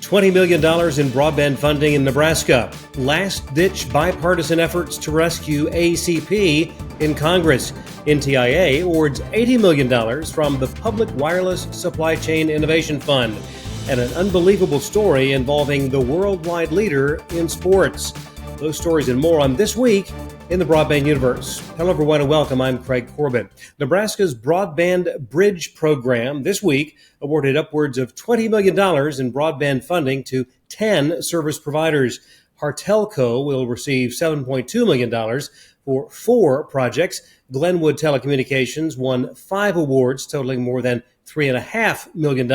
$20 million in broadband funding in Nebraska. Last-ditch bipartisan efforts to rescue ACP in Congress. NTIA awards $80 million from the Public Wireless Supply Chain Innovation Fund. And an unbelievable story involving the worldwide leader in sports. Those stories and more on This Week in the Broadband Universe. Hello, everyone, and welcome. I'm Craig Corbin. Nebraska's Broadband Bridge program this week awarded upwards of $20 million in broadband funding to 10 service providers. Hartelco will receive $7.2 million for 4 projects. Glenwood Telecommunications won 5 awards totaling more than $3.5 million.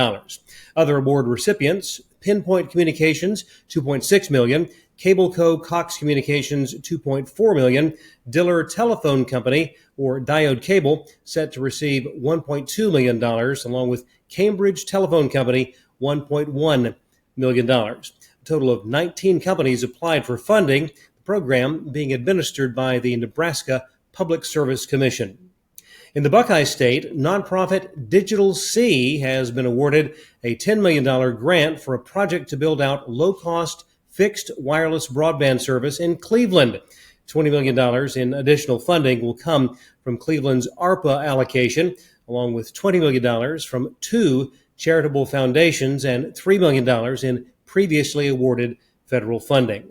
Other award recipients: Pinpoint Communications, $2.6 million. Cableco Cox Communications, $2.4 million. Diller Telephone Company, or Diode Cable, set to receive $1.2 million, along with Cambridge Telephone Company, $1.1 million. A total of 19 companies applied for funding, the program being administered by the Nebraska Public Service Commission. In the Buckeye State, nonprofit Digital C has been awarded a $10 million grant for a project to build out low-cost fixed wireless broadband service in Cleveland. $20 million in additional funding will come from Cleveland's ARPA allocation, along with $20 million from 2 charitable foundations and $3 million in previously awarded federal funding.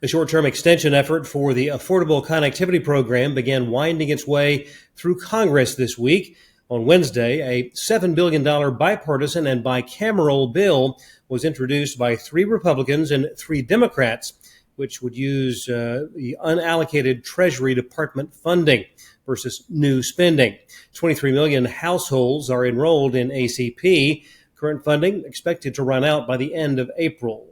The short-term extension effort for the Affordable Connectivity Program began winding its way through Congress this week. On Wednesday, a $7 billion bipartisan and bicameral bill was introduced by 3 Republicans and 3 Democrats, which would use the unallocated Treasury Department funding versus new spending. 23 million households are enrolled in ACP. Current funding expected to run out by the end of April.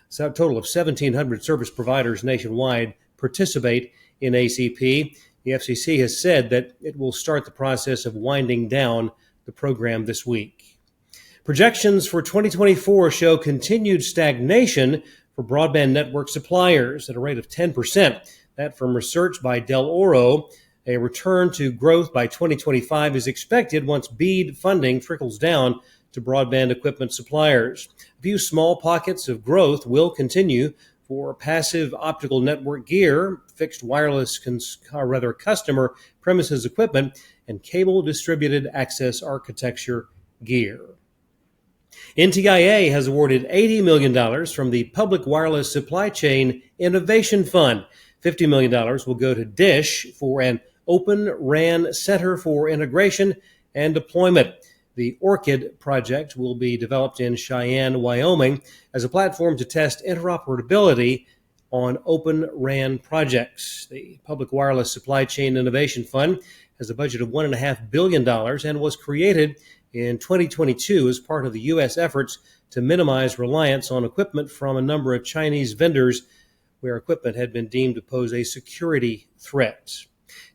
So a total of 1,700 service providers nationwide participate in ACP. The FCC has said that it will start the process of winding down the program this week. Projections for 2024 show continued stagnation for broadband network suppliers at a rate of 10%. That from research by Del Oro. A return to growth by 2025 is expected once BEAD funding trickles down to broadband equipment suppliers. A few small pockets of growth will continue for passive optical network gear, fixed wireless customer premises equipment, and cable distributed access architecture gear. NTIA has awarded $80 million from the Public Wireless Supply Chain Innovation Fund. $50 million will go to DISH for an Open RAN Center for Integration and Deployment. The ORCID project will be developed in Cheyenne, Wyoming, as a platform to test interoperability on Open RAN projects. The Public Wireless Supply Chain Innovation Fund has a budget of $1.5 billion and was created in 2022 as part of the U.S. efforts to minimize reliance on equipment from a number of Chinese vendors where equipment had been deemed to pose a security threat.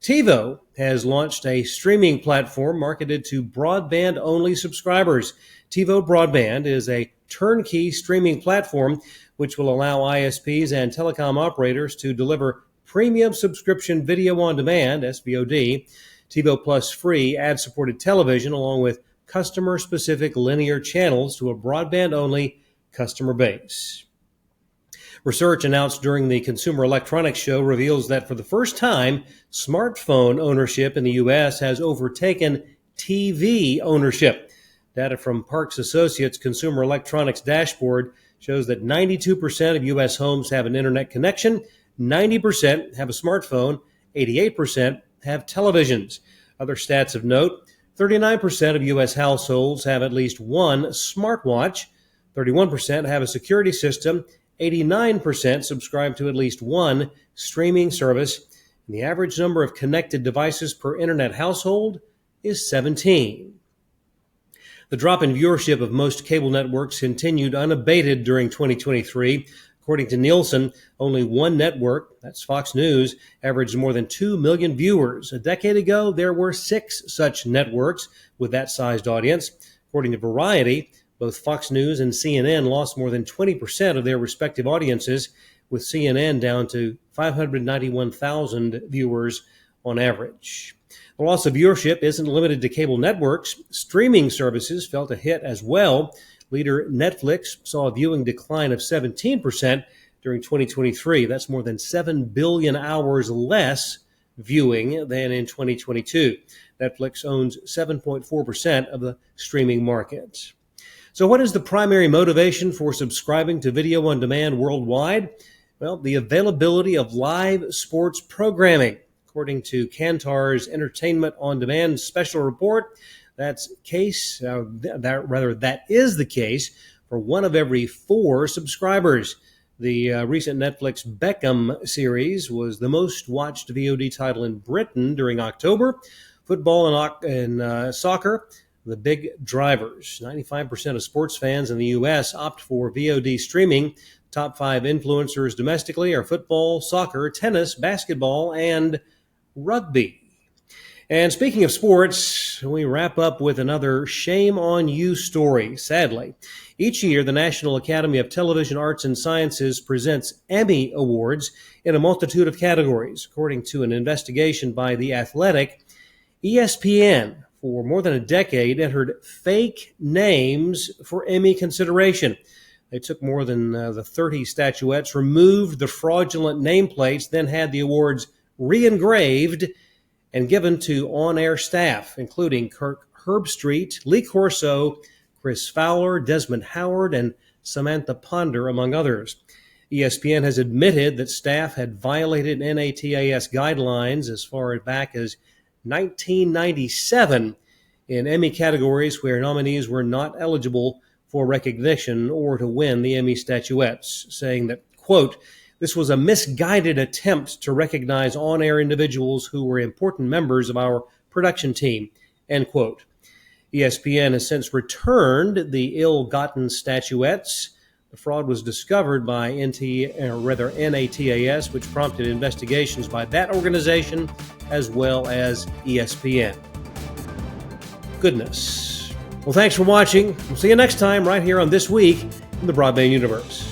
TiVo has launched a streaming platform marketed to broadband-only subscribers. TiVo Broadband is a turnkey streaming platform which will allow ISPs and telecom operators to deliver premium subscription video on demand, SVOD, TiVo Plus free ad-supported television, along with customer-specific linear channels to a broadband-only customer base. Research announced during the Consumer Electronics Show reveals that for the first time, smartphone ownership in the U.S. has overtaken TV ownership. Data from Parks Associates Consumer Electronics Dashboard shows that 92% of U.S. homes have an internet connection, 90% have a smartphone, 88% have televisions. Other stats of note: 39% of U.S. households have at least one smartwatch, 31% have a security system, 89% subscribe to at least one streaming service, and the average number of connected devices per internet household is 17. The drop in viewership of most cable networks continued unabated during 2023. According to Nielsen, only one network, that's Fox News, averaged more than 2 million viewers. A decade ago, there were 6 such networks with that sized audience. According to Variety, both Fox News and CNN lost more than 20% of their respective audiences, with CNN down to 591,000 viewers on average. The loss of viewership isn't limited to cable networks. Streaming services felt a hit as well. Leader Netflix saw a viewing decline of 17% during 2023. That's more than 7 billion hours less viewing than in 2022. Netflix owns 7.4% of the streaming market. So what is the primary motivation for subscribing to video on demand worldwide? Well, the availability of live sports programming. According to Kantar's Entertainment on Demand special report, that is the case for 1 of every 4 subscribers. The recent Netflix Beckham series was the most watched VOD title in Britain during October. Football and soccer, the big drivers. 95% of sports fans in the U.S. opt for VOD streaming. Top 5 influencers domestically are football, soccer, tennis, basketball, and rugby. And speaking of sports, we wrap up with another shame on you story, sadly. Each year, the National Academy of Television Arts and Sciences presents Emmy Awards in a multitude of categories. According to an investigation by The Athletic, ESPN, for more than a decade, entered fake names for Emmy consideration. They took more than the 30 statuettes, removed the fraudulent nameplates, then had the awards re-engraved and given to on-air staff, including Kirk Herbstreit, Lee Corso, Chris Fowler, Desmond Howard, and Samantha Ponder, among others. ESPN has admitted that staff had violated NATAS guidelines as far back as 1997 in Emmy categories where nominees were not eligible for recognition or to win the Emmy statuettes, saying that, quote, "This was a misguided attempt to recognize on-air individuals who were important members of our production team," end quote. ESPN has since returned the ill-gotten statuettes. The fraud was discovered by NATAS, which prompted investigations by that organization as well as ESPN. Goodness. Well, thanks for watching. We'll see you next time right here on This Week in the Broadband Universe.